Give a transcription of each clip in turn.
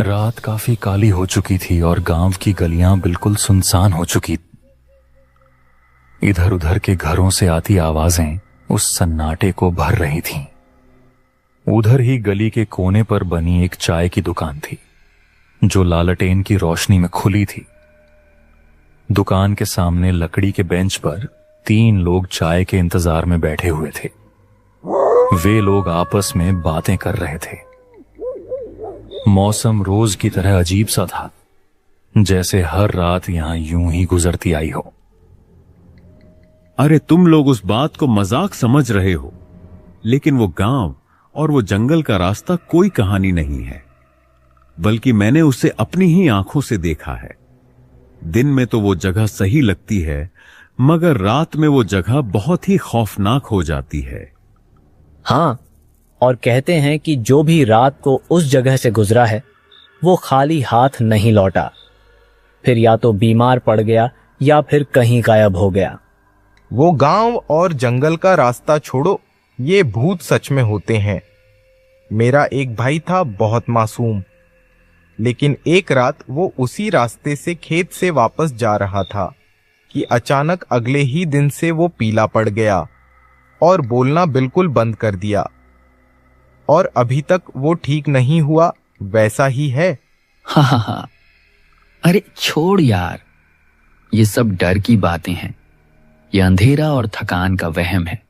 रात काफी काली हो चुकी थी और गांव की गलियां बिल्कुल सुनसान हो चुकी। इधर उधर के घरों से आती आवाजें उस सन्नाटे को भर रही थीं। उधर ही गली के कोने पर बनी एक चाय की दुकान थी जो लालटेन की रोशनी में खुली थी। दुकान के सामने लकड़ी के बेंच पर 3 लोग चाय के इंतजार में बैठे हुए थे। वे लोग आपस में बातें कर रहे थे। मौसम रोज की तरह अजीब सा था, जैसे हर रात यहां यूं ही गुजरती आई हो। अरे तुम लोग उस बात को मजाक समझ रहे हो, लेकिन वो गांव और वो जंगल का रास्ता कोई कहानी नहीं है, बल्कि मैंने उसे अपनी ही आंखों से देखा है। दिन में तो वो जगह सही लगती है, मगर रात में वो जगह बहुत ही खौफनाक हो जाती है। हाँ, और कहते हैं कि जो भी रात को उस जगह से गुजरा है वो खाली हाथ नहीं लौटा, फिर या तो बीमार पड़ गया या फिर कहीं गायब हो गया। वो गांव और जंगल का रास्ता छोड़ो, ये भूत सच में होते हैं। मेरा एक भाई था बहुत मासूम, लेकिन एक रात वो उसी रास्ते से खेत से वापस जा रहा था कि अचानक अगले ही दिन से वो पीला पड़ गया और बोलना बिल्कुल बंद कर दिया, और अभी तक वो ठीक नहीं हुआ, वैसा ही है। हाँ, अरे छोड़ यार, ये सब डर की बातें हैं। ये अंधेरा और थकान का वहम है।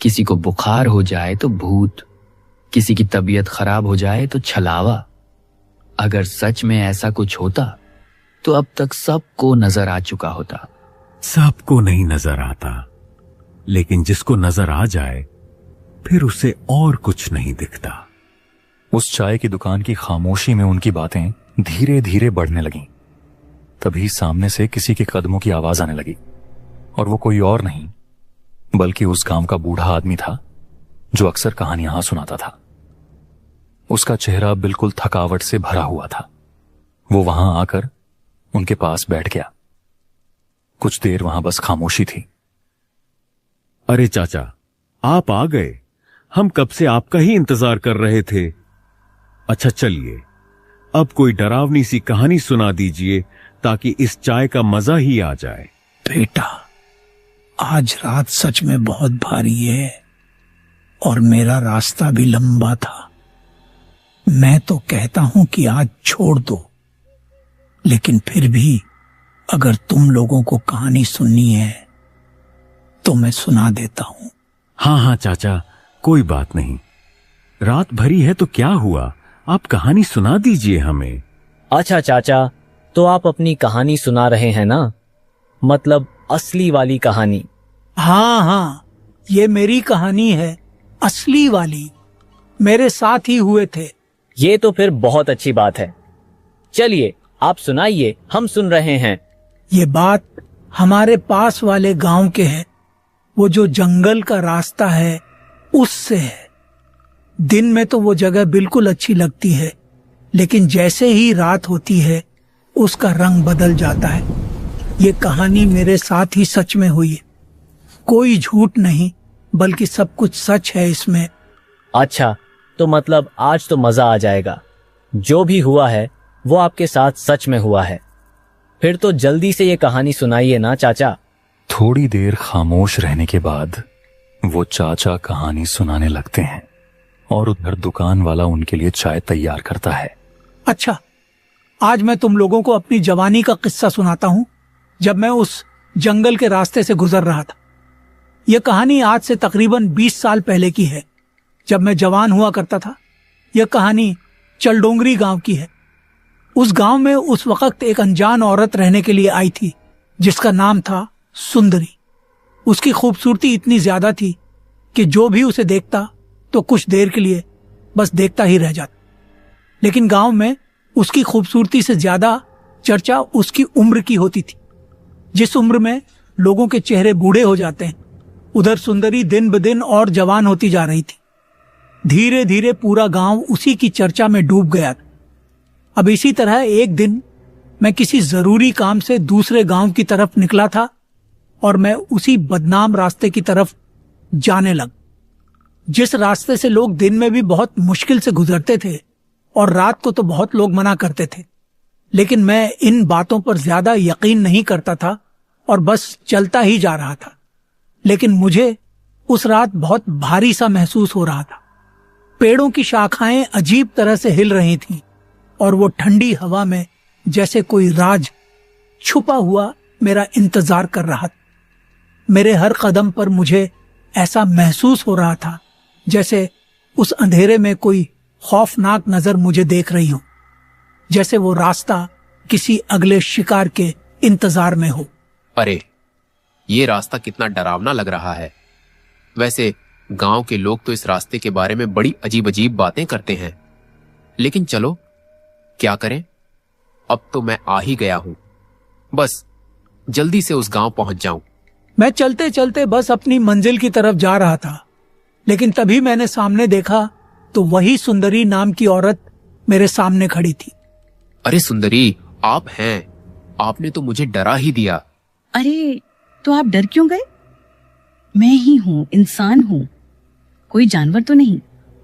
किसी को बुखार हो जाए तो भूत, किसी की तबीयत खराब हो जाए तो छलावा। अगर सच में ऐसा कुछ होता तो अब तक सबको नजर आ चुका होता। सबको नहीं नजर आता, लेकिन जिसको नजर आ जाए फिर उसे और कुछ नहीं दिखता। उस चाय की दुकान की खामोशी में उनकी बातें धीरे धीरे बढ़ने लगीं। तभी सामने से किसी के कदमों की आवाज आने लगी, और वो कोई और नहीं बल्कि उस गांव का बूढ़ा आदमी था जो अक्सर कहानियां सुनाता था। उसका चेहरा बिल्कुल थकावट से भरा हुआ था। वो वहां आकर उनके पास बैठ गया। कुछ देर वहां बस खामोशी थी। अरे चाचा, आप आ गए। हम कब से आपका ही इंतजार कर रहे थे। अच्छा चलिए, अब कोई डरावनी सी कहानी सुना दीजिए ताकि इस चाय का मजा ही आ जाए। बेटा, आज रात सच में बहुत भारी है और मेरा रास्ता भी लंबा था। मैं तो कहता हूं कि आज छोड़ दो, लेकिन फिर भी अगर तुम लोगों को कहानी सुननी है तो मैं सुना देता हूं। हाँ चाचा, कोई बात नहीं। रात भरी है तो क्या हुआ, आप कहानी सुना दीजिए हमें। अच्छा चाचा, तो आप अपनी कहानी सुना रहे हैं ना, मतलब असली वाली कहानी? हाँ, ये मेरी कहानी है, असली वाली। मेरे साथ ही हुए थे। ये तो फिर बहुत अच्छी बात है। चलिए आप सुनाइए, हम सुन रहे हैं। ये बात हमारे पास वाले गांव के है। वो जो जंगल का रास्ता है उससे है। दिन में तो वो जगह बिल्कुल अच्छी लगती है, लेकिन जैसे ही रात होती है उसका रंग बदल जाता है। ये कहानी मेरे साथ ही सच में हुई है, कोई झूठ नहीं, बल्कि सब कुछ सच है इसमें। अच्छा, तो मतलब आज तो मजा आ जाएगा। जो भी हुआ है वो आपके साथ सच में हुआ है। फिर तो जल्दी से ये कहानी सुनाइए ना चाचा। थोड़ी देर खामोश रहने के बाद वो चाचा कहानी सुनाने लगते हैं और उधर दुकान वाला उनके लिए चाय तैयार करता है। अच्छा, आज मैं तुम लोगों को अपनी जवानी का किस्सा सुनाता हूं, जब मैं उस जंगल के रास्ते से गुजर रहा था। यह कहानी आज से तकरीबन 20 साल पहले की है, जब मैं जवान हुआ करता था। यह कहानी चलडोंगरी गांव की है। उस गांव में उस वक्त एक अनजान औरत रहने के लिए आई थी, जिसका नाम था सुंदरी। उसकी खूबसूरती इतनी ज्यादा थी कि जो भी उसे देखता तो कुछ देर के लिए बस देखता ही रह जाता। लेकिन गांव में उसकी खूबसूरती से ज्यादा चर्चा उसकी उम्र की होती थी। जिस उम्र में लोगों के चेहरे बूढ़े हो जाते हैं, उधर सुंदरी दिन ब दिन और जवान होती जा रही थी। धीरे धीरे पूरा गांव उसी की चर्चा में डूब गया था। अब इसी तरह एक दिन मैं किसी जरूरी काम से दूसरे गांव की तरफ निकला था और मैं उसी बदनाम रास्ते की तरफ जाने लगा, जिस रास्ते से लोग दिन में भी बहुत मुश्किल से गुजरते थे और रात को तो बहुत लोग मना करते थे, लेकिन मैं इन बातों पर ज्यादा यकीन नहीं करता था और बस चलता ही जा रहा था। लेकिन मुझे उस रात बहुत भारी सा महसूस हो रहा था। पेड़ों की शाखाएं अजीब तरह से हिल रही थीं और वो ठंडी हवा में जैसे कोई राज छुपा हुआ मेरा इंतजार कर रहा था। मेरे हर कदम पर मुझे ऐसा महसूस हो रहा था जैसे उस अंधेरे में कोई खौफनाक नजर मुझे देख रही हो, जैसे वो रास्ता किसी अगले शिकार के इंतजार में हो। अरे, ये रास्ता कितना डरावना लग रहा है। वैसे गांव के लोग तो इस रास्ते के बारे में बड़ी अजीब अजीब बातें करते हैं, लेकिन चलो क्या करें, अब तो मैं आ ही गया हूं। बस जल्दी से उस गांव पहुंच जाऊं। मैं चलते चलते बस अपनी मंजिल की तरफ जा रहा था, लेकिन तभी मैंने सामने देखा तो वही सुंदरी नाम की औरत मेरे सामने खड़ी थी। अरे सुंदरी, आप हैं। आपने तो मुझे डरा ही दिया। अरे, तो आप डर क्यों गए? मैं ही हूँ, इंसान हूँ, कोई जानवर तो नहीं।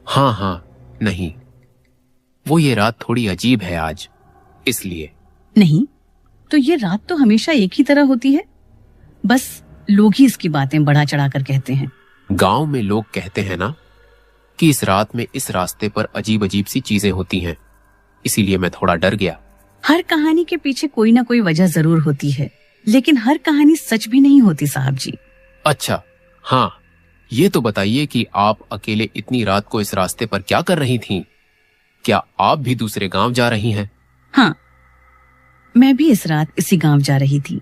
हाँ, नहीं, वो ये रात थोड़ी अजीब है आज, इसलिए। नहीं तो ये रात तो हमेशा एक ही तरह होती है, बस लोग ही इसकी बातें बढ़ा चढ़ा कर कहते हैं। गांव में लोग कहते हैं ना कि इस रात में इस रास्ते पर अजीब अजीब सी चीजें होती हैं, इसीलिए मैं थोड़ा डर गया। हर कहानी के पीछे कोई ना कोई वजह जरूर होती है, लेकिन हर कहानी सच भी नहीं होती साहब जी। अच्छा, हाँ, ये तो बताइए कि आप अकेले इतनी रात को इस रास्ते पर क्या कर रही थीं? क्या आप भी दूसरे गांव जा रही हैं? हाँ, मैं भी इस रात इसी गांव जा रही थी।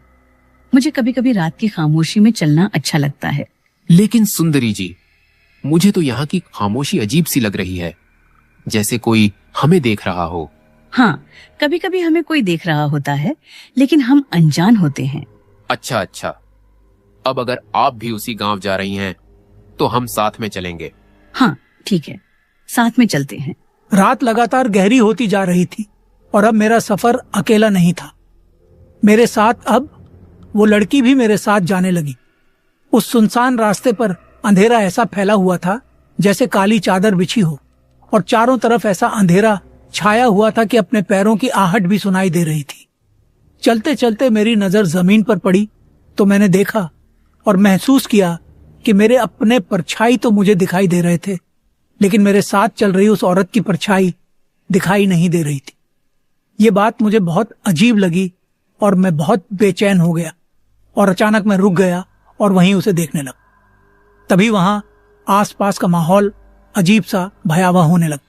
मुझे कभी कभी रात की खामोशी में चलना अच्छा लगता है। लेकिन सुंदरी जी, मुझे तो यहाँ की खामोशी अजीब सी लग रही है, जैसे कोई हमें देख रहा हो। हाँ, कभी कभी हमें कोई देख रहा होता है, लेकिन हम अनजान होते हैं। अच्छा, अब अगर आप भी उसी गांव जा रही हैं तो हम साथ में चलेंगे। हाँ ठीक है, साथ में चलते हैं। रात लगातार गहरी होती जा रही थी और अब मेरा सफर अकेला नहीं था। मेरे साथ अब वो लड़की भी मेरे साथ जाने लगी। उस सुनसान रास्ते पर अंधेरा ऐसा फैला हुआ था जैसे काली चादर बिछी हो, और चारों तरफ ऐसा अंधेरा छाया हुआ था कि अपने पैरों की आहट भी सुनाई दे रही थी। चलते चलते मेरी नजर जमीन पर पड़ी तो मैंने देखा और महसूस किया कि मेरे अपने परछाई तो मुझे दिखाई दे रहे थे, लेकिन मेरे साथ चल रही उस औरत की परछाई दिखाई नहीं दे रही थी। ये बात मुझे बहुत अजीब लगी और मैं बहुत बेचैन हो गया, और अचानक मैं रुक गया और वहीं उसे देखने लगा। तभी वहां आसपास का माहौल अजीब सा भयावह होने लगा।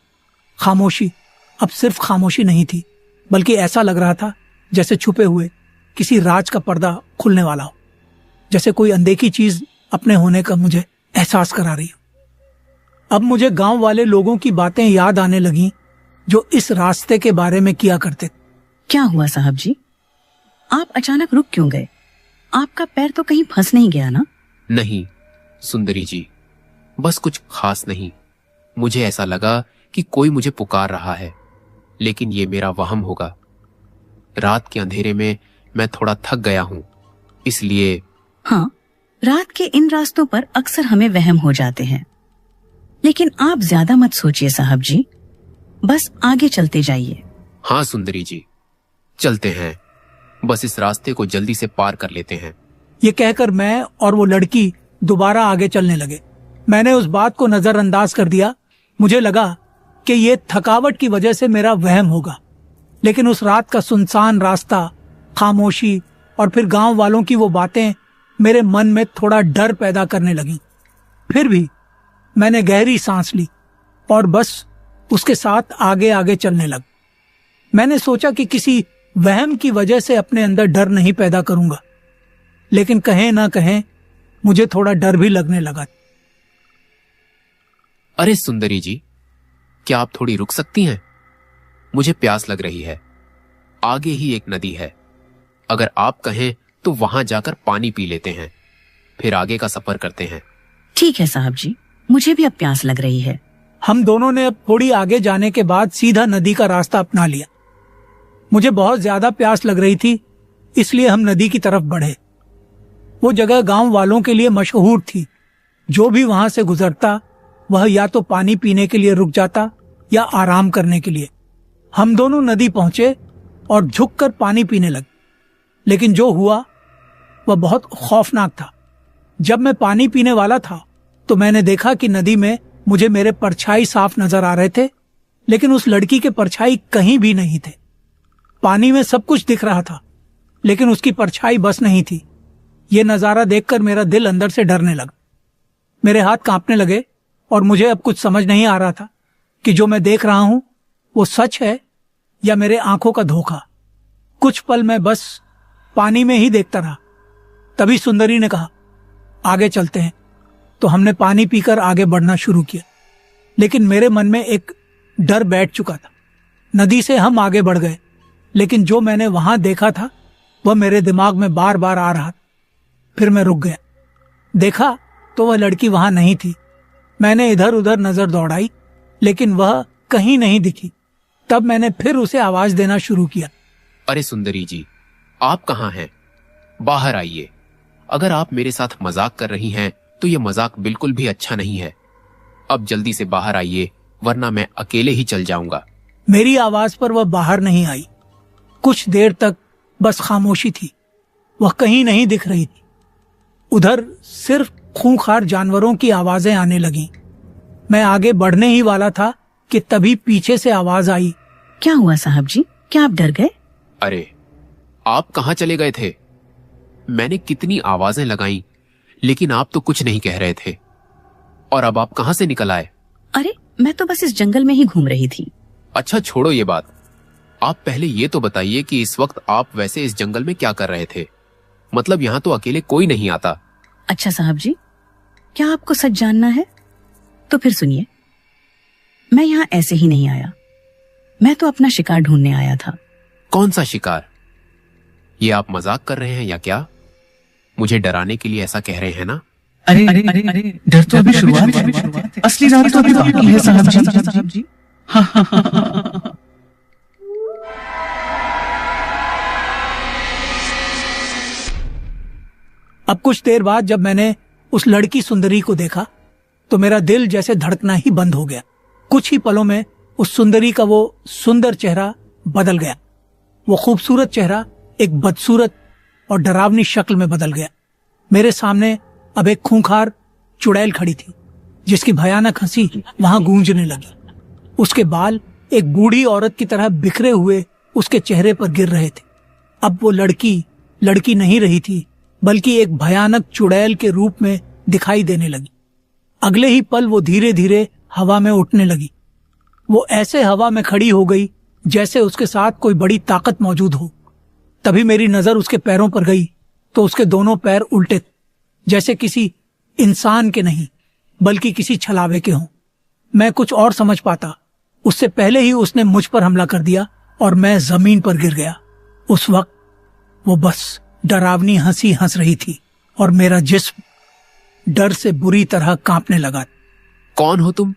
खामोशी अब सिर्फ खामोशी नहीं थी, बल्कि ऐसा लग रहा था जैसे छुपे हुए किसी राज का पर्दा खुलने वाला हो, जैसे कोई अनदेखी चीज अपने होने का मुझे एहसास करा रही हो। अब मुझे गांव वाले लोगों की बातें याद आने लगीं जो इस रास्ते के बारे में किया करते थे। क्या हुआ साहब जी? आप अचानक रुक क्यों गए? आपका पैर तो कहीं फंस नहीं गया ना? नहीं सुंदरी जी, बस कुछ खास नहीं। मुझे ऐसा लगा कि कोई मुझे पुकार रहा है, लेकिन ये मेरा वहम होगा। रात के अंधेरे में मैं थोड़ा थक गया हूं, इसलिए। हाँ, रात के इन रास्तों पर अक्सर हमें वहम हो जाते हैं, लेकिन आप ज्यादा मत सोचिए साहब जी, बस आगे चलते जाइए। हाँ सुंदरी जी, चलते हैं, बस इस रास्ते को जल्दी से पार कर लेते हैं। ये कहकर मैं और वो लड़की दोबारा आगे चलने लगे। मैंने उस बात को नजरअंदाज कर दिया। मुझे लगा कि ये थकावट की वजह से मेरा वहम होगा, लेकिन उस रात का सुनसान रास्ता, खामोशी और फिर गांव वालों की वो बातें मेरे मन में थोड़ा डर पैदा करने लगी। फिर भी मैंने गहरी सांस ली और बस उसके साथ आगे आगे चलने लगा। मैंने सोचा कि किसी वहम की वजह से अपने अंदर डर नहीं पैदा करूंगा, लेकिन कहें ना कहें मुझे थोड़ा डर भी लगने लगा। अरे सुंदरी जी, क्या आप थोड़ी रुक सकती हैं? मुझे प्यास लग रही है। आगे ही एक नदी है, अगर आप कहें तो वहां जाकर पानी पी लेते हैं, फिर आगे का सफर करते हैं। ठीक है साहब जी, मुझे भी अब प्यास लग रही है। हम दोनों ने अब थोड़ी आगे जाने के बाद सीधा नदी का रास्ता अपना लिया। मुझे बहुत ज्यादा प्यास लग रही थी, इसलिए हम नदी की तरफ बढ़े। वो जगह गांव वालों के लिए मशहूर थी। जो भी वहां से गुजरता वह या तो पानी पीने के लिए रुक जाता या आराम करने के लिए। हम दोनों नदी पहुंचे और झुककर पानी पीने लगे। लेकिन जो हुआ वह बहुत खौफनाक था। जब मैं पानी पीने वाला था तो मैंने देखा कि नदी में मुझे मेरे परछाई साफ नजर आ रहे थे, लेकिन उस लड़की के परछाई कहीं भी नहीं थे। पानी में सब कुछ दिख रहा था, लेकिन उसकी परछाई बस नहीं थी। यह नजारा देखकर मेरा दिल अंदर से डरने लगा। मेरे हाथ कांपने लगे और मुझे अब कुछ समझ नहीं आ रहा था कि जो मैं देख रहा हूं वो सच है या मेरे आंखों का धोखा। कुछ पल मैं बस पानी में ही देखता रहा। तभी सुंदरी ने कहा, आगे चलते हैं। तो हमने पानी पीकर आगे बढ़ना शुरू किया, लेकिन मेरे मन में एक डर बैठ चुका था। नदी से हम आगे बढ़ गए, लेकिन जो मैंने वहां देखा था वह मेरे दिमाग में बार बार आ रहा था। फिर मैं रुक गया। देखा तो वह लड़की वहां नहीं थी। मैंने इधर उधर नजर दौड़ाई, लेकिन वह कहीं नहीं दिखी। तब मैंने फिर उसे आवाज देना शुरू किया, अरे सुंदरी जी, आप कहाँ हैं? बाहर आइए। अगर आप मेरे साथ मजाक कर रही हैं तो ये मजाक बिल्कुल भी अच्छा नहीं है। अब जल्दी से बाहर आइए, वरना मैं अकेले ही चल जाऊंगा। मेरी आवाज पर वह बाहर नहीं आई। कुछ देर तक बस खामोशी थी। वह कहीं नहीं दिख रही थी। उधर सिर्फ खूंखार जानवरों की आवाजें आने लगीं। मैं आगे बढ़ने ही वाला था कि तभी पीछे से आवाज आई, क्या हुआ साहब जी, क्या आप डर गए? अरे, आप कहाँ चले गए थे? मैंने कितनी आवाजें लगाई, लेकिन आप तो कुछ नहीं कह रहे थे। और अब आप कहाँ से निकल आए? अरे, मैं तो बस इस जंगल में ही घूम रही थी। अच्छा, छोड़ो ये बात। आप पहले ये तो बताइए कि इस वक्त आप वैसे इस जंगल में क्या कर रहे थे? मतलब यहाँ तो अकेले कोई नहीं आता। अच्छा साहब जी, क्या आपको सच जानना है? तो फिर सुनिए, मैं यहाँ ऐसे ही नहीं आया। मैं तो अपना शिकार ढूंढने आया था। कौन सा शिकार? ये आप मजाक कर रहे हैं या क्या? मुझे डराने के लिए ऐसा कह रहे हैं ना? अरे अरे अरे अरे, डर तो अभी शुरुआत है, असली रात तो अभी बाकी है साहब जी। हाँ हाँ हाँ हाँ। अब कुछ देर बाद जब मैंने उस लड़की सुंदरी को देखा तो मेरा दिल जैसे धड़कना ही बंद हो गया। कुछ ही पलों में उस सुंदरी का वो सुंदर चेहरा बदल गया। वो खूबसूरत चेहरा एक बदसूरत और डरावनी शक्ल में बदल गया। मेरे सामने अब एक खूंखार चुड़ैल खड़ी थी, जिसकी भयानक हंसी वहां गूंजने लगी। उसके बाल एक बूढ़ी औरत की तरह बिखरे हुए उसके चेहरे पर गिर रहे थे। अब वो लड़की नहीं रही थी, बल्कि एक भयानक चुड़ैल के रूप में दिखाई देने लगी। अगले ही पल वो धीरे धीरे हवा में उठने लगी। वो ऐसे हवा में खड़ी हो गई जैसे उसके साथ कोई बड़ी ताकत मौजूद हो। तभी मेरी नजर उसके पैरों पर गई तो उसके दोनों पैर उल्टे थे, जैसे किसी इंसान के नहीं बल्कि किसी छलावे के हों। मैं कुछ और समझ पाता उससे पहले ही उसने मुझ पर हमला कर दिया और मैं जमीन पर गिर गया। उस वक्त वो बस डरावनी हंसी हंस रही थी और मेरा जिस्म डर से बुरी तरह कांपने लगा। कौन हो तुम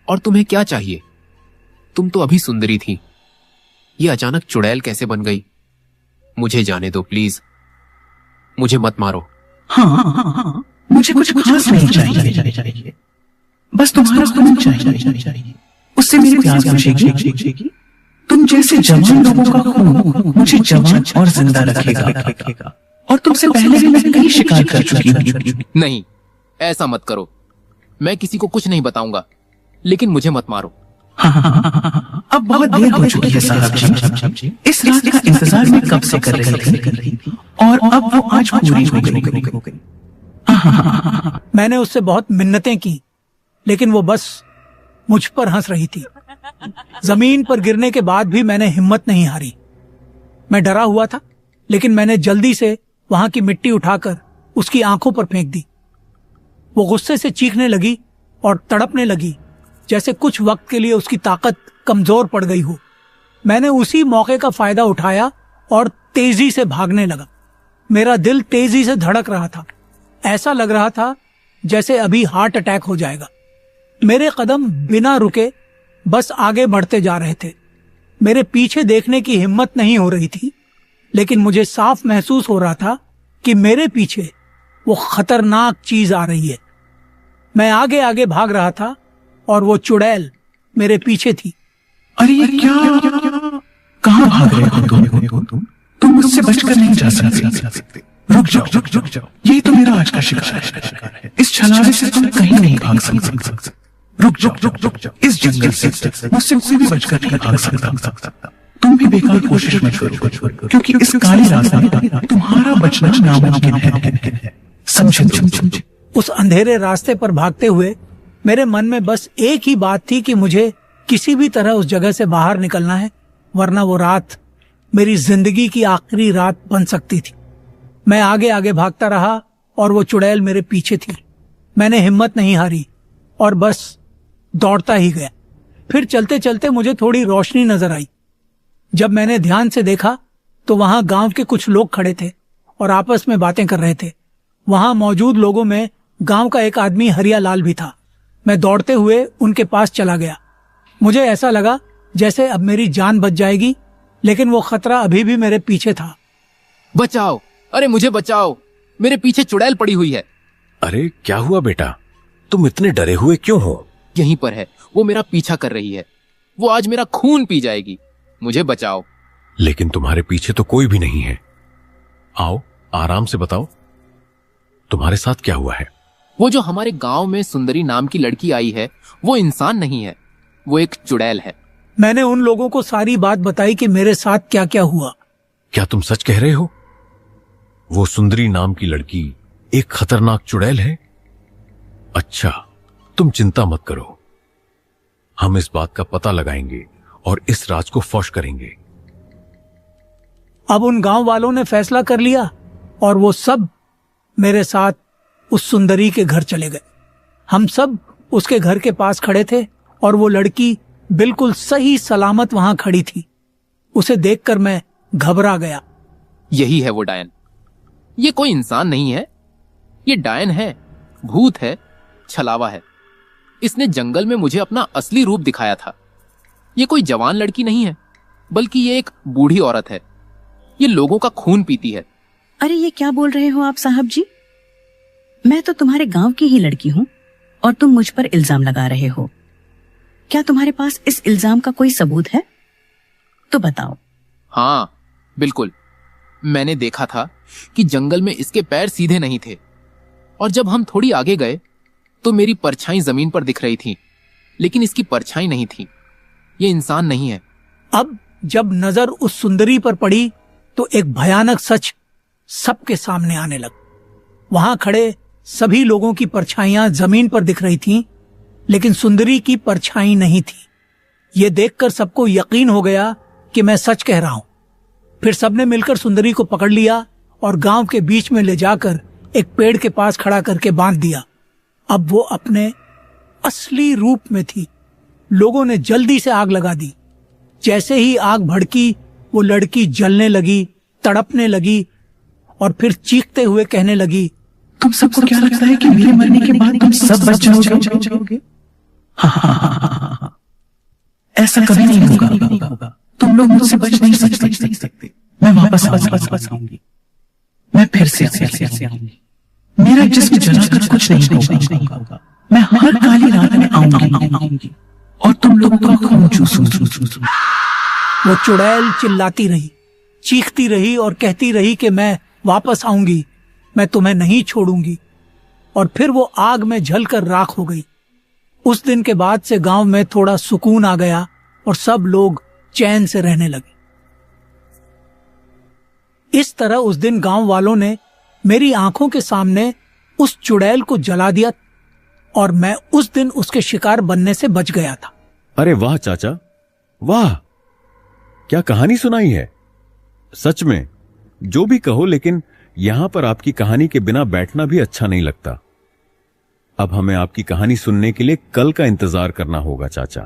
और तुम्हें क्या चाहिए? तुम तो अभी सुंदरी थी, ये अचानक चुड़ैल कैसे बन गई? मुझे जाने दो प्लीज, मुझे मत मारो। हाँ, मुझे कुछ खास नहीं चाहिए, बस तुम्हारा खून चाहिए। उससे मेरी प्यास बुझेगी। तुम जैसे जवान लोगों का खून मुझे जवान और जिंदा रखेगा। और तुमसे पहले भी मैं कई शिकार कर चुकी हूँ। नहीं, ऐसा मत करो। मैं किसी को कुछ नहीं बताऊंगा, लेकिन मुझे मत मारो। अब बहुत देर हो चुकी है साहब जी। इस रात का इंतजार मैं कब से कर रही थी और अब वो आज पूरी हो गई। मैंने उससे बहुत मिन्नतें की, लेकिन वो बस मुझ पर हंस रही थी। जमीन पर गिरने के बाद भी मैंने हिम्मत नहीं हारी। मैं डरा हुआ था, लेकिन मैंने जल्दी से वहां की मिट्टी उठाकर उसकी आंखों पर फेंक दी। वो गुस्से से चीखने लगी और तड़पने लगी, जैसे कुछ वक्त के लिए उसकी ताकत कमजोर पड़ गई हो। मैंने उसी मौके का फायदा उठाया और तेजी से भागने लगा। मेरा दिल तेजी से धड़क रहा था। ऐसा लग रहा था जैसे अभी हार्ट अटैक हो जाएगा। मेरे कदम बिना रुके बस आगे बढ़ते जा रहे थे। मेरे पीछे देखने की हिम्मत नहीं हो रही थी, लेकिन मुझे साफ महसूस हो रहा था कि मेरे पीछे वो खतरनाक चीज आ रही है। मैं आगे आगे भाग रहा था और वो चुड़ैल मेरे पीछे थी। अरे ये क्या, कहाँ भाग रहे हो तुम मुझसे बचकर नहीं जा सकते। रुक जाओ, यही तो मेरा आज का शिकार है। इस छलावे से तुम कहीं नहीं भाग सकते। रुक जाओ, इस जंगल से मुझसे कोई भी बचकर नहीं भाग सकता। तुम भी बेकार कोशिश मत करो, क्योंकि इस काली रात में तुम्हारा बचना नामुमकिन है। समझे? उस अंधेरे रास्ते पर भागते हुए मेरे मन में बस एक ही बात थी कि मुझे किसी भी तरह उस जगह से बाहर निकलना है, वरना वो रात मेरी जिंदगी की आखिरी रात बन सकती थी। मैं आगे आगे भागता रहा और वो चुड़ैल मेरे पीछे थी। मैंने हिम्मत नहीं हारी और बस दौड़ता ही गया। फिर चलते चलते मुझे थोड़ी रोशनी नजर आई। जब मैंने ध्यान से देखा तो वहां गांव के कुछ लोग खड़े थे और आपस में बातें कर रहे थे। वहां मौजूद लोगों में गांव का एक आदमी हरिया लाल भी था। मैं दौड़ते हुए उनके पास चला गया। मुझे ऐसा लगा जैसे अब मेरी जान बच जाएगी, लेकिन वो खतरा अभी भी मेरे पीछे था। बचाओ, अरे मुझे बचाओ, मेरे पीछे चुड़ैल पड़ी हुई है। अरे क्या हुआ बेटा, तुम इतने डरे हुए क्यों हो? यहीं पर है, वो मेरा पीछा कर रही है। वो आज मेरा खून पी जाएगी, मुझे बचाओ। लेकिन तुम्हारे पीछे तो कोई भी नहीं है। आओ आराम से बताओ, तुम्हारे साथ क्या हुआ है? वो जो हमारे गांव में सुंदरी नाम की लड़की आई है, वो इंसान नहीं है, वो एक चुड़ैल है। मैंने उन लोगों को सारी बात बताई कि मेरे साथ क्या क्या हुआ। क्या तुम सच कह रहे हो? वो सुंदरी नाम की लड़की एक खतरनाक चुड़ैल है? अच्छा, तुम चिंता मत करो, हम इस बात का पता लगाएंगे और इस राज को फौश करेंगे। अब उन गांव वालों ने फैसला कर लिया और वो सब मेरे साथ उस सुंदरी के घर चले गए। हम सब उसके घर के पास खड़े थे और वो लड़की बिल्कुल सही सलामत वहां खड़ी थी। उसे देखकर मैं घबरा गया। यही है वो डायन। ये कोई इंसान नहीं है, ये डायन है, भूत है, छलावा है। इसने जंगल में मुझे अपना असली रूप दिखाया था। ये कोई जवान लड़की नहीं है, बल्कि ये एक बूढ़ी औरत है। ये लोगों का खून पीती है। अरे ये क्या बोल रहे हो आप साहब जी? मैं तो तुम्हारे गांव की ही लड़की हूँ और तुम मुझ पर इल्जाम लगा रहे हो। क्या तुम्हारे पास इस इल्जाम का कोई सबूत है? तो बताओ। हाँ बिल्कुल, मैंने देखा था कि जंगल में इसके पैर सीधे नहीं थे, और जब हम थोड़ी आगे गए तो मेरी परछाई जमीन पर दिख रही थी, लेकिन इसकी परछाई नहीं थी। ये इंसान नहीं है। अब जब नजर उस सुंदरी पर पड़ी तो एक भयानक सच सबके सामने आने लगा। वहां खड़े सभी लोगों की परछाइयां जमीन पर दिख रही थीं, लेकिन सुंदरी की परछाई नहीं थी। यह देखकर सबको यकीन हो गया कि मैं सच कह रहा हूं। फिर सबने मिलकर सुंदरी को पकड़ लिया और गांव के बीच में ले जाकर एक पेड़ के पास खड़ा करके बांध दिया। अब वो अपने असली रूप में थी। लोगों ने जल्दी से आग लगा दी। जैसे ही आग भड़की, वो लड़की जलने लगी, तड़पने लगी और फिर चीखते हुए कहने लगी, तुम सबको क्या लगता है कि मेरे मरने के बाद तुम सब बच जाओगे? हाँ, ऐसा कभी नहीं होगा। तुम लोग मुझसे बच नहीं सकते। मैं वापस आऊंगी। मैं फिर से आऊंगी। मेरा जिस्म जलाकर कुछ नहीं होगा। मैं हर काली रात में आऊंगी और तुम लोगों का खून चूसूंगी। वो चुड़ैल चिल्लाती रही, चीखती रही और कहती रही कि मैं वापस आऊंगी, मैं तुम्हें नहीं छोड़ूंगी। और फिर वो आग में जलकर राख हो गई। उस दिन के बाद से गांव में थोड़ा सुकून आ गया और सब लोग चैन से रहने लगे। इस तरह उस दिन गांव वालों ने मेरी आंखों के सामने उस चुड़ैल को जला दिया और मैं उस दिन उसके शिकार बनने से बच गया था। अरे वाह चाचा, वाह, क्या कहानी सुनाई है। सच में जो भी कहो, लेकिन यहां पर आपकी कहानी के बिना बैठना भी अच्छा नहीं लगता। अब हमें आपकी कहानी सुनने के लिए कल का इंतजार करना होगा चाचा।